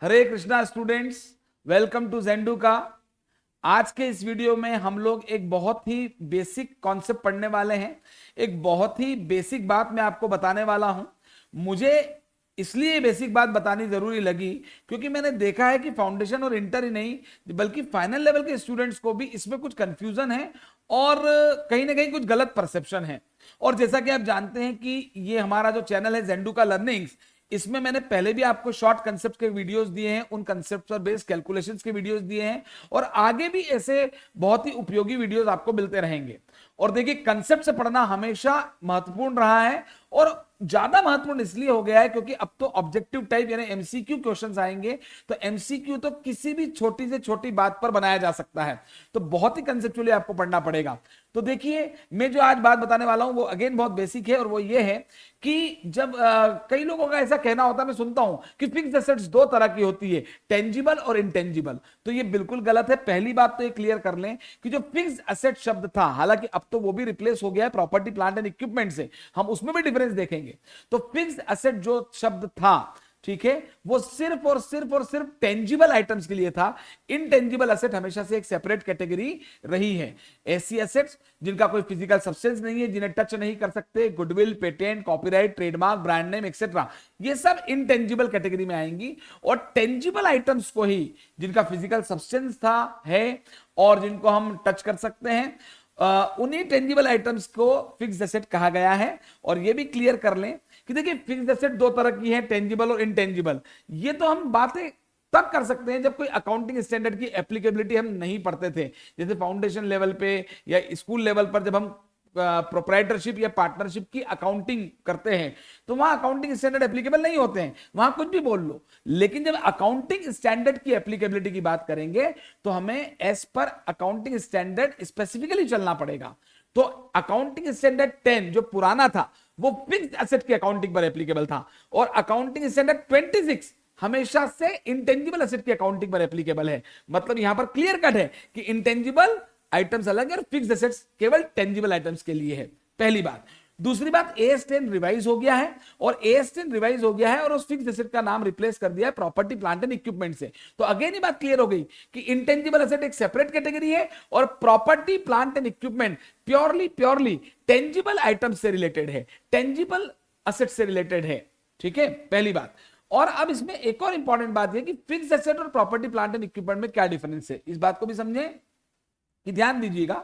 Hare Krishna students, welcome to Zenduka. आज के इस वीडियो में हम लोग एक बहुत ही बेसिक कॉन्सेप्ट पढ़ने वाले हैं। एक बहुत ही बेसिक बात मैं आपको बताने वाला हूं। मुझे इसलिए बेसिक बात बतानी जरूरी लगी क्योंकि मैंने देखा है कि फाउंडेशन और इंटर ही नहीं बल्कि फाइनल लेवल के स्टूडेंट्स को भी इसमें कुछ कंफ्यूजन है और कहीं ना कहीं कुछ गलत परसेप्शन है। और जैसा कि आप जानते हैं कि ये हमारा जो चैनल है ज़ेंडू का लर्निंग्स, इसमें मैंने पहले भी आपको शॉर्ट कंसेप्ट के वीडियोस दिए हैं, उन कंसेप्ट पर बेस्ड कैलकुलेशंस के वीडियोस दिए हैं और आगे भी ऐसे बहुत ही उपयोगी वीडियोस आपको मिलते रहेंगे। और देखिए, कंसेप्ट से पढ़ना हमेशा महत्वपूर्ण रहा है और ज्यादा महत्वपूर्ण इसलिए हो गया है क्योंकि अब तो ऑब्जेक्टिव टाइप यानी एमसीक्यू क्वेश्चंस आएंगे। तो एमसीक्यू तो किसी भी छोटी से छोटी बात पर बनाया जा सकता है, तो बहुत ही कंसेप्चुअली आपको पढ़ना पड़ेगा। तो देखिए, मैं जो आज बात बताने वाला हूं वो अगेन बहुत बेसिक है और वो ये है कि जब कई लोगों का ऐसा कहना होता है, मैं सुनता हूं कि फिक्स्ड एसेट्स दो तरह की होती है, टेंजिबल और इंटेंजिबल। तो ये बिल्कुल गलत है। पहली बात तो ये क्लियर कर लें कि जो फिक्स्ड एसेट शब्द था, हालांकि अब तो वो भी रिप्लेस हो गया है प्रॉपर्टी प्लांट एंड इक्विपमेंट से, हम उसमें भी डिफरेंस देखेंगे। तो फिक्स्ड एसेट जो शब्द था, ठीक है, वो सिर्फ और सिर्फ और सिर्फ टेंजिबल आइटम्स के लिए था। इनटेंजिबल एसेट हमेशा से एक सेपरेट कैटेगरी रही है। ऐसी एसेट्स जिनका कोई फिजिकल सब्सटेंस नहीं है, जिन्हें टच नहीं कर सकते, goodwill, patent, copyright, trademark, brand name etcetera, ये सब इनटेंजिबल कैटेगरी में आएंगी। और टेंजिबल आइटम्स को ही, जिनका फिजिकल सब्सटेंस था, है और जिनको हम टच कर सकते हैं, उन्हीं टेंजिबल आइटम्स को फिक्स्ड एसेट कहा गया है। और ये भी क्लियर कर लें कि देखिए, फिक्स्ड एसेट दो तरह की है, टेंजिबल और इनटेंजिबल। ये तो हम बातें तब कर सकते हैं जब कोई अकाउंटिंग स्टैंडर्ड की एप्लीकेबिलिटी हम नहीं पढ़ते थे, जैसे फाउंडेशन लेवल पे या स्कूल लेवल पर जब हम प्रोप्राइटरशिप या पार्टनरशिप की अकाउंटिंग करते हैं, तो वहां अकाउंटिंग स्टैंडर्ड एप्लीकेबल नहीं होते हैं, वहां कुछ भी बोल लो। लेकिन जब अकाउंटिंग स्टैंडर्ड की एप्लीकेबिलिटी की बात करेंगे तो हमें as per accounting standard specifically चलना पड़ेगा। तो अकाउंटिंग स्टैंडर्ड 10 जो पुराना था वो फिक्स्ड एसेट की अकाउंटिंग पर एप्लीकेबल था, और अकाउंटिंग स्टैंडर्ड 26 हमेशा से इंटेंजिबल एसेट की अकाउंटिंग पर एप्लीकेबल है। मतलब यहां पर क्लियर कट है कि इंटेंजिबल आइटम्स अलग है और फिक्स्ड एसेट्स केवल टेंजिबल आइटम्स के लिए है। पहली बात। दूसरी बात, AS10 रिवाइज हो गया है, और AS10 रिवाइज हो गया है और उस फिक्स्ड एसेट का नाम रिप्लेस कर दिया है प्रॉपर्टी प्लांट एंड इक्विपमेंट से। तो अगेन ये बात क्लियर हो गई कि इंटेंजिबल एसेट एक सेपरेट कैटेगरी है और property plant and equipment purely tangible items से रिलेटेड है, टेंजिबल एसेट से रिलेटेड है। ठीक है, पहली बात। और अब इसमें एक और इंपॉर्टेंट बात है कि फिक्स्ड एसेट और प्रॉपर्टी प्लांट एंड इक्विपमेंट में क्या डिफरेंस है, इस बात को भी समझें कि ध्यान दीजिएगा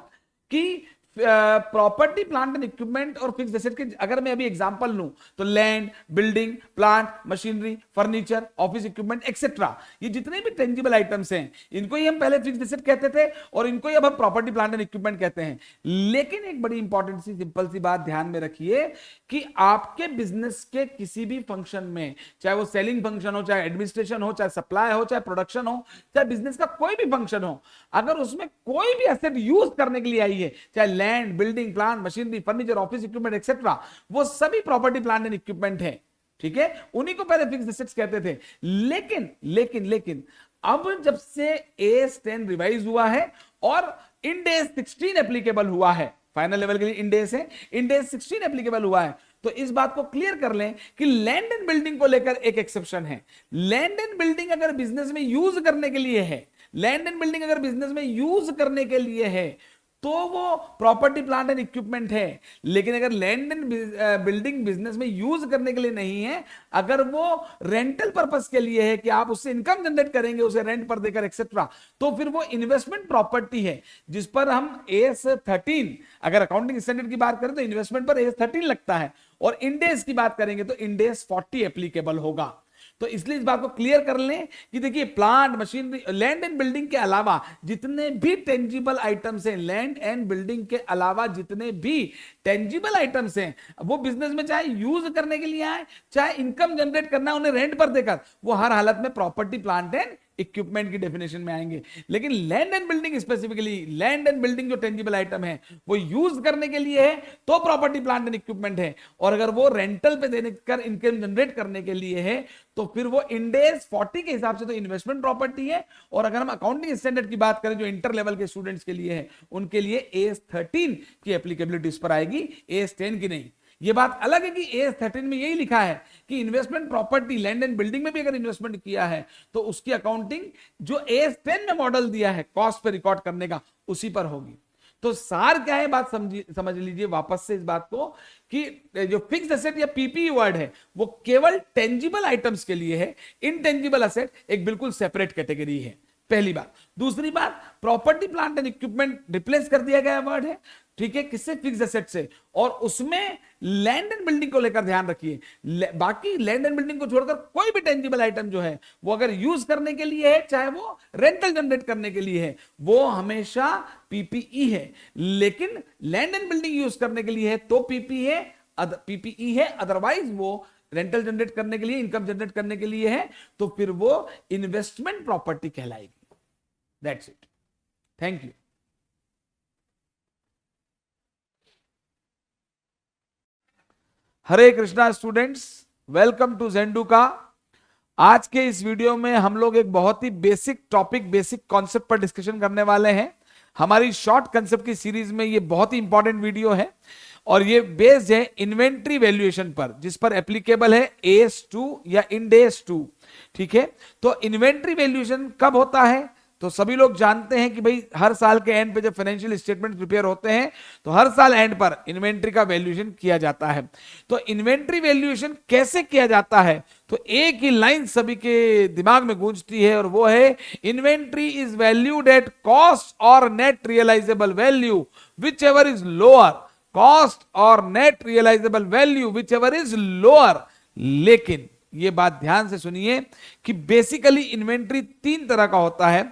कि प्रॉपर्टी प्लांट एंड इक्विपमेंट और फिक्स्ड एसेट के अगर मैं अभी एग्जांपल लूं तो land, building, plant, machinery, furniture, office equipment etcetera, ये जितने भी टेंजिबल आइटम्स हैं, इनको ही हम पहले फिक्स्ड एसेट कहते थे और इनको ही अब हम प्रॉपर्टी प्लांट एंड इक्विपमेंट कहते हैं। लेकिन एक बड़ी इंपॉर्टेंट सी सिंपल सी बात ध्यान में रखिए कि आपके बिजनेस के किसी भी फंक्शन में, चाहे वो सेलिंग फंक्शन हो, चाहे एडमिनिस्ट्रेशन हो, चाहे सप्लाई हो, चाहे प्रोडक्शन हो, चाहे बिजनेस का कोई भी फंक्शन हो, अगर उसमें कोई भी एसेट यूज करने के लिए आई है, चाहे land, building, plant, machinery, furniture, office equipment etcetera, वो सभी प्रॉपर्टी प्लांट एंड इक्विपमेंट है। ठीक है, उन्हीं को पहले फिक्स्ड एसेट्स कहते थे। लेकिन अब जब से AS10 रिवाइज हुआ है और इंड AS 16 एप्लीकेबल हुआ है, फाइनल लेवल के लिए इंड AS है, इंड AS 16 एप्लीकेबल हुआ है, तो इस बात को क्लियर कर लें कि लैंड एंड बिल्डिंग को लेकर एक एक्सेप्शन है। लैंड एंड बिल्डिंग अगर बिजनेस में यूज करने के लिए है, लैंड एंड बिल्डिंग अगर बिजनेस में यूज करने के लिए है तो वो प्रॉपर्टी प्लांट एंड इक्विपमेंट है। लेकिन अगर लैंड एंड बिल्डिंग बिजनेस में यूज करने के लिए नहीं है, अगर वो रेंटल पर्पस के लिए है कि आप उससे इनकम जनरेट करेंगे, उसे रेंट पर देकर एक्सेट्रा, तो फिर वो इन्वेस्टमेंट प्रॉपर्टी है, जिस पर हम AS13 अगर अकाउंटिंग स्टैंडर्ड की बात करें तो इन्वेस्टमेंट पर AS13 लगता है, और इंड AS की बात करेंगे तो इंड AS 40 एप्लीकेबल होगा। तो इसलिए इस बात को क्लियर कर लें कि देखिए, plant, machinery, land and building के अलावा जितने भी टेंजिबल आइटम्स हैं, लैंड एंड बिल्डिंग के अलावा जितने भी टेंजिबल आइटम्स हैं, वो बिजनेस में चाहे यूज करने के लिए आए, चाहे इनकम जनरेट करना उन्हें रेंट पर देकर, वो हर हालत में प्रॉपर्टी प्लांट एंड इक्विपमेंट की डेफिनेशन में आएंगे। लेकिन land and building, specifically land and building जो टेंजिबल आइटम है वो यूज करने के लिए है तो प्रॉपर्टी प्लांट एंड इक्विपमेंट है, और अगर वो रेंटल पे देने कर इनकम जनरेट करने के लिए है तो फिर वो इंड AS 40 के हिसाब से तो इन्वेस्टमेंट प्रॉपर्टी है। और अगर हम अकाउंटिंग स्टैंडर्ड की बात करें जो इंटर लेवल के स्टूडेंट्स के लिए है, उनके लिए AS 13 की एप्लीकेबिलिटी इस पर आएगी, AS 10 की नहीं। ये बात अलग है कि AS13 में यही लिखा है कि investment property, land and building में भी अगर इन्वेस्टमेंट किया है तो उसकी अकाउंटिंग जो AS10 में मॉडल दिया है कॉस्ट पे रिकॉर्ड करने का, उसी पर होगी। तो सार क्या है, बात समझ लीजिए वापस से इस बात को कि जो फिक्स्ड एसेट या पीपीई वर्ड है वो केवल टेंजिबल आइटम्स के लिए है, इनटेंजिबल एसेट एक बिल्कुल सेपरेट कैटेगरी है, पहली बात। दूसरी बात, property plant and equipment replace कर दिया गया वर्ड है, ठीक है, किससे? फिक्स्ड एसेट से। और उसमें लैंड एंड बिल्डिंग को लेकर ध्यान रखिए, बाकी लैंड एंड बिल्डिंग को छोड़कर कोई भी टेंजिबल आइटम जो है वो अगर यूज करने के लिए है, चाहे वो रेंटल जनरेट करने के लिए है, वो हमेशा पीपीई है। लेकिन लैंड एंड बिल्डिंग यूज करने के लिए है तो पीपीई है, अदरवाइज वो रेंटल जनरेट करने के लिए, इनकम जनरेट करने के लिए है तो फिर वो इन्वेस्टमेंट प्रॉपर्टी कहलाएगी। That's it, thank you. Hare Krishna students, welcome to Zenduka. आज के इस वीडियो में हम लोग एक बहुत ही बेसिक टॉपिक, बेसिक कॉन्सेप्ट पर डिस्कशन करने वाले हैं। हमारी शॉर्ट कंसेप्ट की सीरीज में ये बहुत ही इंपॉर्टेंट वीडियो है और ये बेस्ड है इन्वेंट्री वैल्यूएशन पर, जिस पर एप्लीकेबल है AS2 या इंड AS 2, ठीक है। तो इन्वेंट्री वैल्यूएशन कब होता है? तो सभी लोग जानते हैं कि भाई हर साल के एंड पे जब फाइनेंशियल स्टेटमेंट प्रिपेयर होते हैं तो हर साल एंड पर इन्वेंट्री का वैल्यूएशन किया जाता है। तो इन्वेंट्री वैल्यूएशन कैसे किया जाता है? तो एक ही लाइन सभी के दिमाग में गूंजती है और वो है, inventory is valued at cost और net realisable value whichever is lower, cost और net realisable value whichever is lower. लेकिन ये बात ध्यान से सुनिए कि बेसिकली इन्वेंट्री तीन तरह का होता है,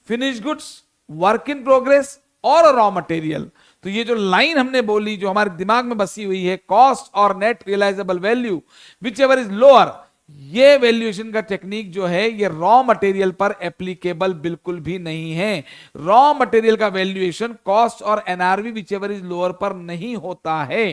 finish goods, work in progress और रॉ मटेरियल। तो ये जो लाइन हमने बोली, जो हमारे दिमाग में बसी हुई है, कॉस्ट और net realisable value whichever is lower, ये वैल्यूएशन का टेक्निक जो है ये रॉ मटेरियल पर एप्लीकेबल बिल्कुल भी नहीं है। रॉ मटेरियल का वैल्यूएशन कॉस्ट और NRV whichever is lower पर नहीं होता है।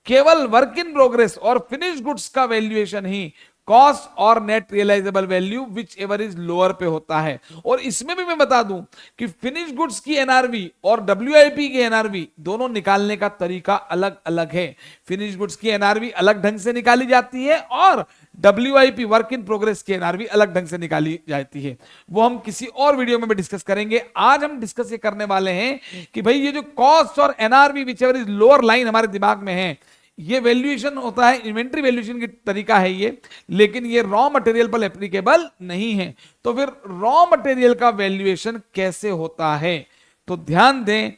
केवल वर्क इन प्रोग्रेस और फिनिश गुड्स का वैल्यूएशन ही कॉस्ट और net realisable value whichever is lower पे होता है। और इसमें भी मैं बता दूं कि फिनिश गुड्स की एनआरवी और डब्ल्यूआईपी की एनआरवी दोनों निकालने का तरीका अलग अलग है। फिनिश गुड्स की एनआरवी अलग ढंग से निकाली जाती है और डब्ल्यूआईपी वर्क इन प्रोग्रेस की एनआरवी अलग ढंग से निकाली जाती है। वो हम किसी और वीडियो में भी डिस्कस करेंगे। आज हम डिस्कस ये करने वाले हैं कि भाई ये जो कॉस्ट और NRV whichever is lower line हमारे दिमाग में है, ये वैल्यूएशन होता है, इन्वेंट्री वैल्यूएशन की तरीका है ये, लेकिन ये रॉ मटेरियल पर एप्लीकेबल नहीं है। तो फिर रॉ मटेरियल का वैल्यूएशन कैसे होता है? तो ध्यान दें,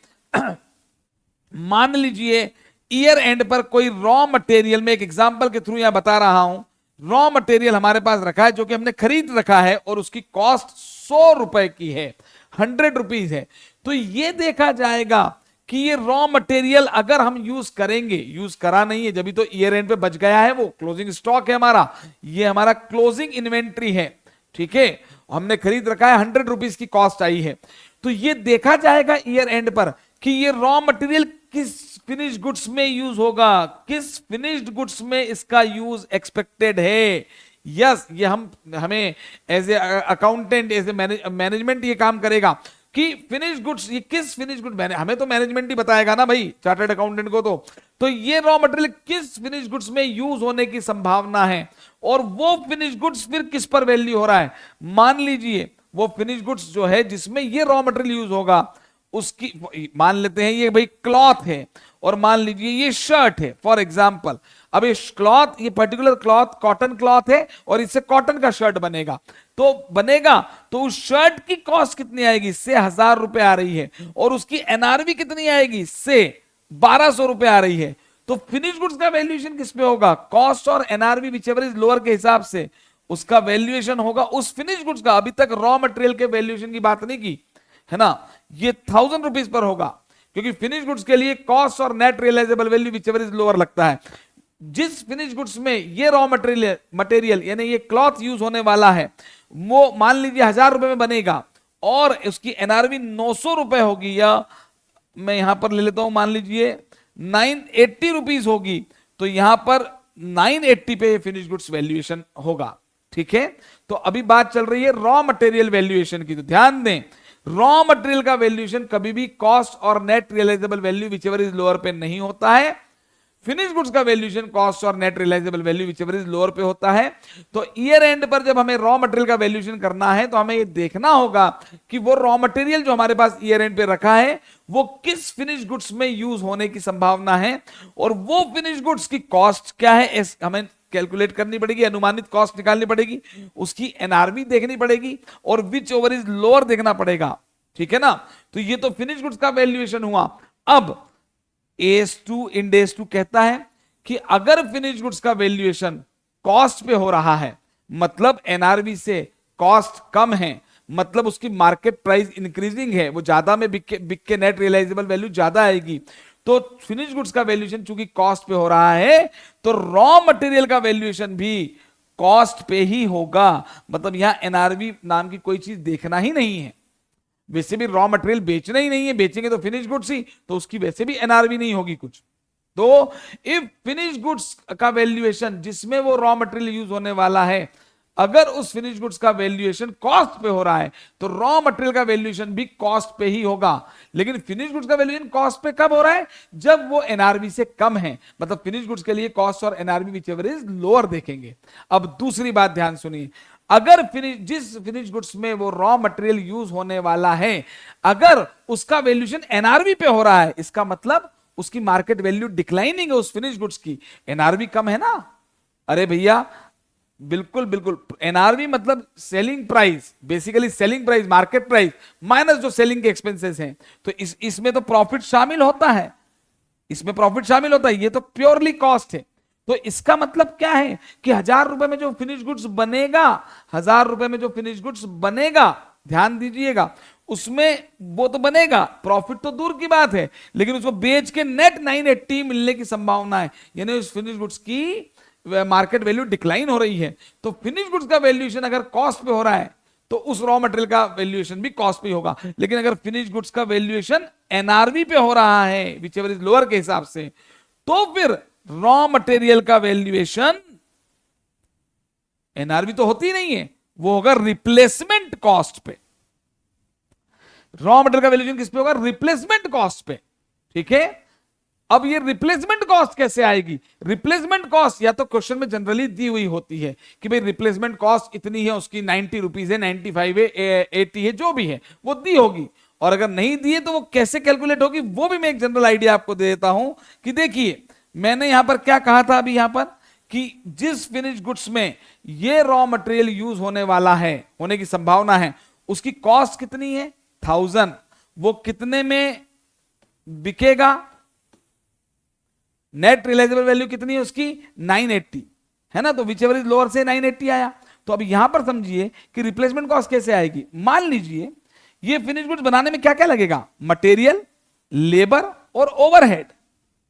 मान लीजिए ईयर एंड पर कोई रॉ मटेरियल, में एक एग्जांपल के थ्रू यहां बता रहा हूं, रॉ मटेरियल हमारे पास रखा है जो कि हमने खरीद रखा है और उसकी कॉस्ट 100 रुपए की है, 100 रुपीज है। तो ये देखा जाएगा कि ये रॉ मटेरियल अगर हम यूज करेंगे, यूज करा नहीं है जब तो ईयर एंड पे बच गया है, वो क्लोजिंग स्टॉक है हमारा, ये हमारा क्लोजिंग इन्वेंट्री है, ठीक है, हमने खरीद रखा है, 100 रुपीज की कॉस्ट आई है। तो ये देखा जाएगा ईयर एंड पर कि ये रॉ मटेरियल किस फिनिश गुड्स में यूज होगा, किस फिनिश्ड गुड्स में इसका यूज एक्सपेक्टेड है। यस, ये हमें as a accountant, as a management ये काम करेगा कि फिनिश गुड्स, ये किस फिनिश गुड, हमें तो मैनेजमेंट ही बताएगा ना भाई, चार्टर्ड अकाउंटेंट को। तो ये रॉ मटेरियल किस फिनिश गुड्स में यूज होने की संभावना है और वो फिनिश गुड्स फिर किस पर वैल्यू हो रहा है। मान लीजिए वो फिनिश गुड्स जो है जिसमें ये रॉ मटेरियल यूज होगा, उसकी मान लेते हैं ये भाई क्लॉथ है और मान लीजिए ये शर्ट है फॉर एग्जाम्पल। अब ये क्लॉथ, ये पर्टिकुलर क्लॉथ कॉटन क्लॉथ है और इससे कॉटन का शर्ट बनेगा, तो उस शर्ट की कॉस्ट कितनी आएगी? इससे 1000 रुपए आ रही है और उसकी एनआरवी कितनी आएगी? इससे 1200 रुपए आ रही है। तो फिनिश गुड्स का वैल्यूएशन किस पे होगा? कॉस्ट और एनआरवी विचएवर इज लोअर के हिसाब से उसका वैल्यूएशन होगा उस फिनिश गुड्स का। अभी तक रॉ मटेरियल के वैल्यूएशन की बात नहीं की है ना, ये 1000 रुपीज पर होगा क्योंकि फिनिश गुड्स के लिए कॉस्ट और net realisable value whichever is lower लगता है। जिस फिनिश गुड्स में ये रॉ मटेरियल यानी ये क्लॉथ यूज होने वाला है, वो मान लीजिए 1000 रुपए में बनेगा और उसकी एनआरवी 900 रुपए होगी, या मैं यहां पर ले लेता हूं, मान लीजिए 980 रुपीज होगी, तो यहां पर 980 पे फिनिश गुड्स वैल्यूएशन होगा, ठीक है। तो अभी बात चल रही है रॉ मटेरियल वैल्यूएशन की। तो ध्यान दें, रॉ मटेरियल का वैल्यूएशन कभी भी कॉस्ट और net realisable value whichever is lower पे नहीं होता है। फिनिश गुड्स का वैल्यूएशन कॉस्ट और net realisable value whichever is lower पे होता है। तो ईयर एंड पर जब हमें रॉ मटेरियल का वैल्यूएशन करना है तो हमें ये देखना होगा कि वो रॉ मटेरियल जो हमारे पास ईयर एंड पे रखा है वो किस फिनिश गुड्स में यूज होने की संभावना है, और वो फिनिश गुड्स की कॉस्ट क्या है हमें कैलकुलेट करनी पड़ेगी, अनुमानित कॉस्ट निकालनी पड़ेगी, उसकी एनआरवी देखनी पड़ेगी और विच ओवर इज लोअर देखना पड़ेगा। ठीक है ना। तो ये तो फिनिश गुड्स का वैल्यूएशन हुआ। अब AS2 इंड AS2 कहता है कि अगर फिनिश गुड्स का वैल्यूएशन कॉस्ट पे हो रहा है, मतलब एनआरवी से कॉस्ट कम है, मतलब उसकी मार्केट प्राइस इंक्रीजिंग है, वो ज्यादा में बिक के नेट रियलाइजेबल वैल्यू ज्यादा आएगी, तो फिनिश गुड्स का वैल्यूएशन चूंकि कॉस्ट पे हो रहा है तो रॉ मटेरियल का वैल्यूएशन भी कॉस्ट पे ही होगा। मतलब यहां एनआरवी नाम की कोई चीज देखना ही नहीं है। वैसे भी रॉ मटेरियल बेचना ही नहीं है, बेचेंगे तो फिनिश गुड्स ही, तो उसकी वैसे भी एनआरवी नहीं होगी कुछ। तो इफ फिनिश गुड्स का वैल्यूएशन जिसमें वो रॉ मटेरियल यूज होने वाला है, अगर उस फिनिश गुड्स का वैल्यूएशन कॉस्ट पे हो रहा है तो रॉ मटेरियल का वैल्यूएशन भी कॉस्ट पे ही होगा। लेकिन फिनिश गुड्स का वैल्यूएशन कॉस्ट पे कब हो रहा है? जब वो एनआरवी से कम है। मतलब फिनिश गुड्स के लिए कॉस्ट और एनआरवी विचएवर इज लोअर देखेंगे। अब दूसरी बात ध्यान सुनिए, अगर जिस फिनिश गुड्स में वो रॉ मटेरियल यूज होने वाला है, अगर उसका वैल्यूएशन एनआरवी पे हो रहा है, इसका मतलब उसकी मार्केट वैल्यू डिक्लाइनिंग है उस फिनिश गुड्स की, एनआरवी कम है ना। अरे भैया बिल्कुल बिल्कुल, एनआरवी मतलब selling price, basically selling price, market price minus जो सेलिंग के एक्सपेंसेस हैं। तो इसमें तो प्रॉफिट शामिल होता है, इसमें प्रॉफिट शामिल होता है, ये तो प्योरली कॉस्ट है। तो इसका मतलब क्या है कि 1000 रुपए में जो फिनिश गुड्स बनेगा, 1000 रुपए में जो फिनिश गुड्स बनेगा, ध्यान दीजिएगा, उसमें वो तो बनेगा, प्रॉफिट तो दूर की बात है, लेकिन उसको बेच के नेट 980 मिलने की संभावना है, यानी उस फिनिश गुड्स की मार्केट वैल्यू डिक्लाइन हो रही है। तो फिनिश गुड्स का वैल्यूएशन अगर कॉस्ट पे हो रहा है तो उस रॉ मटेरियल का वैल्यूएशन भी कॉस्ट पे होगा। लेकिन अगर फिनिश गुड्स का वैल्यूएशन एनआरवी पे हो रहा है विचएवर इज लोअर के हिसाब से, तो फिर रॉ मटेरियल का वैल्यूएशन एनआरवी तो होती नहीं है, वो होगा रिप्लेसमेंट कॉस्ट पे। रॉ मटेरियल का वैल्यूएशन किस पे होगा? रिप्लेसमेंट कॉस्ट पे। ठीक है। अब ये रिप्लेसमेंट कॉस्ट कैसे आएगी? रिप्लेसमेंट कॉस्ट या तो क्वेश्चन में जनरली दी हुई होती है कि भाई रिप्लेसमेंट कॉस्ट इतनी है, उसकी 90 रुपीज है, 95 है, 80 है, जो भी है वो दी होगी। और अगर नहीं दी है तो वो कैसे कैलकुलेट होगी वो भी मैं एक जनरल आइडिया आपको दे देता हूं कि देखिए मैंने यहां पर क्या कहा था अभी, यहां पर कि जिस फिनिश गुड्स में ये रॉ मटेरियल यूज होने वाला है, होने की संभावना है, उसकी कॉस्ट कितनी है? 1000। वो कितने में बिकेगा? नेट रियलाइजेबल वैल्यू कितनी है उसकी? 980 है ना। तो विचएवर इज लोअर से 980 आया। तो अब यहां पर समझिए कि रिप्लेसमेंट कॉस्ट कैसे आएगी। मान लीजिए ये फिनिश गुड्स बनाने में क्या क्या लगेगा? मटेरियल, लेबर और ओवरहेड।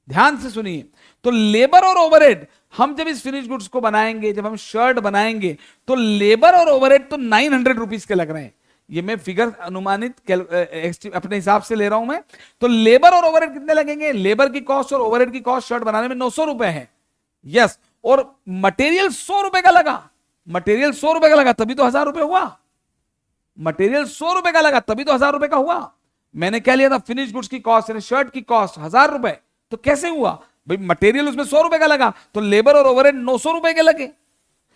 ध्यान से सुनिए, तो लेबर और ओवरहेड, हम जब इस फिनिश गुड्स को बनाएंगे, जब हम शर्ट बनाएंगे, तो लेबर और ओवरहेड तो 900 रुपीज के लग रहे हैं। ये मैं फिगर अनुमानित अपने हिसाब से ले रहा हूं मैं। तो लेबर और ओवरहेड कितने लगेंगे? लेबर की कॉस्ट और ओवरहेड की कॉस्ट शर्ट बनाने में 900 रुपए है। यस। और मटेरियल 100 रुपए का लगा, मटेरियल 100 रुपए का लगा, तभी तो 1000 रुपए हुआ। मटेरियल 100 रुपए का लगा तभी तो 1000 रुपए का हुआ। मैंने क्या लिया था? फिनिश गुड्स की कॉस्ट यानी शर्ट की कॉस्ट 1000 रुपए। तो कैसे हुआ भाई? मटेरियल उसमें 100 रुपए का लगा तो लेबर और ओवरहेड 900 रुपए के लगे।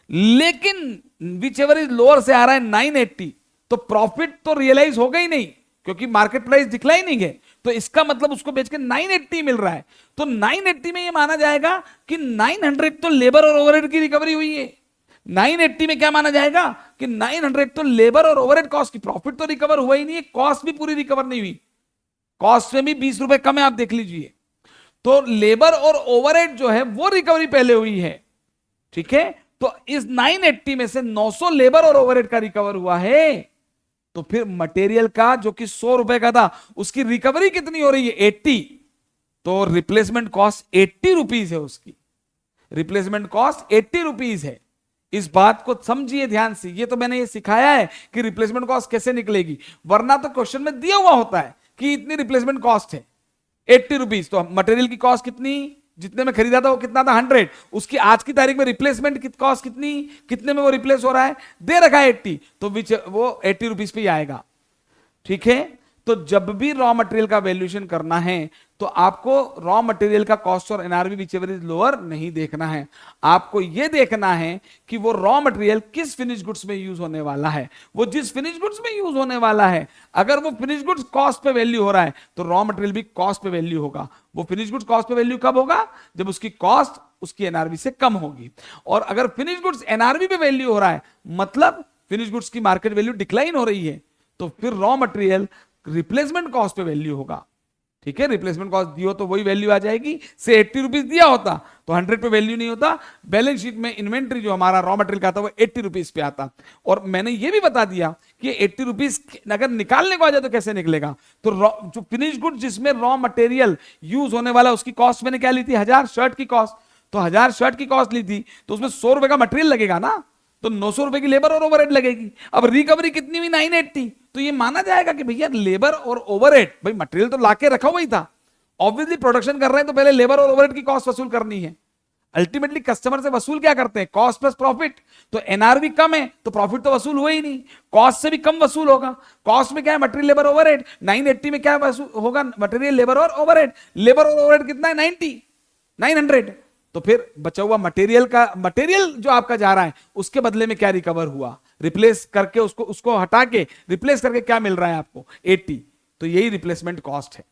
लेकिन विचएवर इज लोअर से आ रहा है 980, तो प्रॉफिट तो रियलाइज होगा ही नहीं क्योंकि मार्केट प्राइस डिक्लाइनिंग है। तो इसका मतलब उसको बेच के 980 मिल रहा है। तो 980 में ये माना जाएगा कि 900 तो लेबर और ओवरहेड की रिकवरी हुई है। 980 में क्या माना जाएगा कि 900 तो लेबर और ओवरहेड कॉस्ट की, प्रॉफिट तो रिकवर हुआ ही नहीं है, कॉस्ट भी पूरी रिकवर नहीं हुई, कॉस्ट में भी 20 रुपए कम है, आप देख लीजिए। तो लेबर और ओवरहेड जो है वो रिकवरी पहले हुई है। ठीक है। तो इस 980 में से 900 लेबर और ओवरहेड का रिकवर हुआ है। तो फिर मटेरियल का जो कि 100 रुपए का था उसकी रिकवरी कितनी हो रही है? 80। तो रिप्लेसमेंट कॉस्ट 80 रुपीज है, उसकी रिप्लेसमेंट कॉस्ट 80 रुपीज है। इस बात को समझिए ध्यान से। ये तो मैंने ये सिखाया है कि रिप्लेसमेंट कॉस्ट कैसे निकलेगी, वरना तो क्वेश्चन में दिया हुआ होता है कि इतनी रिप्लेसमेंट कॉस्ट है 80 रुपीज। तो मटेरियल की कॉस्ट कितनी, जितने में खरीदा था वो कितना था? 100। उसकी आज की तारीख में रिप्लेसमेंट की कॉस्ट कितनी, कितने में वो रिप्लेस हो रहा है? दे रखा है 80, तो वो 80 रुपीज पे ही आएगा। ठीक है। तो जब भी रॉ मटेरियल का वैल्यूएशन करना है तो आपको रॉ मटेरियल का कॉस्ट और एनआरवी विचएवर इज लोअर नहीं देखना है, आपको यह देखना है कि वो रॉ मटेरियल किस फिनिश गुड्स में यूज होने वाला है। वो जिस फिनिश गुड्स में यूज होने वाला है, अगर वो फिनिश गुड्स कॉस्ट पे वैल्यू हो रहा है तो रॉ मटेरियल भी कॉस्ट पे वैल्यू होगा। वो फिनिश गुड्स कॉस्ट पे वैल्यू कब होगा? जब उसकी कॉस्ट उसकी एनआरवी से कम होगी। और अगर फिनिश गुड्स एनआरवी पे वैल्यू हो रहा है, मतलब फिनिश गुड्स की मार्केट वैल्यू डिक्लाइन हो रही है, तो फिर रॉ मटेरियल रिप्लेसमेंट कॉस्ट पे वैल्यू होगा। ठीक है, रिप्लेसमेंट कॉस्ट दियो तो वही वैल्यू आ जाएगी। से 80 रुपीज दिया होता तो 100 पे वैल्यू नहीं होता, बैलेंस शीट में इन्वेंट्री जो हमारा रॉ मटेरियल का था वो 80 रुपीज पे आता। और मैंने ये भी बता दिया कि 80 रुपीज अगर निकालने को आ जाए तो कैसे निकलेगा। तो जो फिनिश गुड जिसमें रॉ मटेरियल यूज होने वाला उसकी कॉस्ट मैंने क्या ली थी? 1000 शर्ट की कॉस्ट। तो 1000 शर्ट की कॉस्ट ली थी तो उसमें 100 रुपए का मटेरियल लगेगा ना, तो 900 रुपए की लेबर और ओवरहेड लगेगी। अब रिकवरी कितनी हुई? 980। तो ये माना जाएगा कि भैया लेबर और ओवरहेड, भाई मटेरियल तो लाके रखा हुआ ही था, ऑब्वियसली प्रोडक्शन कर रहे हैं तो पहले लेबर और ओवरहेड की कॉस्ट वसूल करनी है। अल्टीमेटली कस्टमर से वसूल क्या करते हैं? Cost plus profit. तो एनआरवी कम है तो प्रॉफिट तो वसूल हुआ ही नहीं, कॉस्ट से भी कम वसूल होगा। कॉस्ट में क्या है? Material labour overhead. 980 में क्या वसूल होगा? मटेरियल लेबर और ओवरहेड। लेबर और ओवरहेड कितना है? 900। तो फिर बचा हुआ मटेरियल जो आपका जा रहा है उसके बदले में क्या रिकवर हुआ? रिप्लेस करके उसको हटा के रिप्लेस करके क्या मिल रहा है आपको? 80। तो यही रिप्लेसमेंट कॉस्ट है।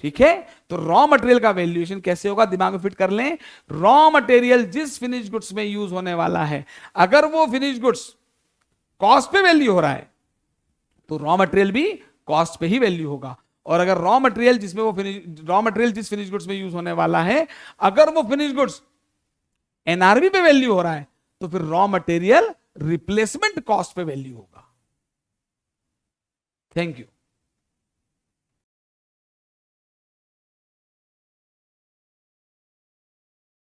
ठीक है, तो रॉ मटेरियल का वैल्यूएशन कैसे होगा? दिमाग में फिट कर लें। रॉ मटेरियल जिस फिनिश गुड्स में यूज होने वाला है, अगर वो फिनिश गुड्स कॉस्ट पे वैल्यू हो रहा है तो रॉ मटेरियल भी कॉस्ट पे ही वैल्यू होगा। और अगर रॉ मटेरियल जिस फिनिश गुड्स में यूज होने वाला है, अगर वो फिनिश गुड्स एनआरवी पे वैल्यू हो रहा है तो फिर रॉ मटेरियल रिप्लेसमेंट कॉस्ट पे वैल्यू होगा। Thank you.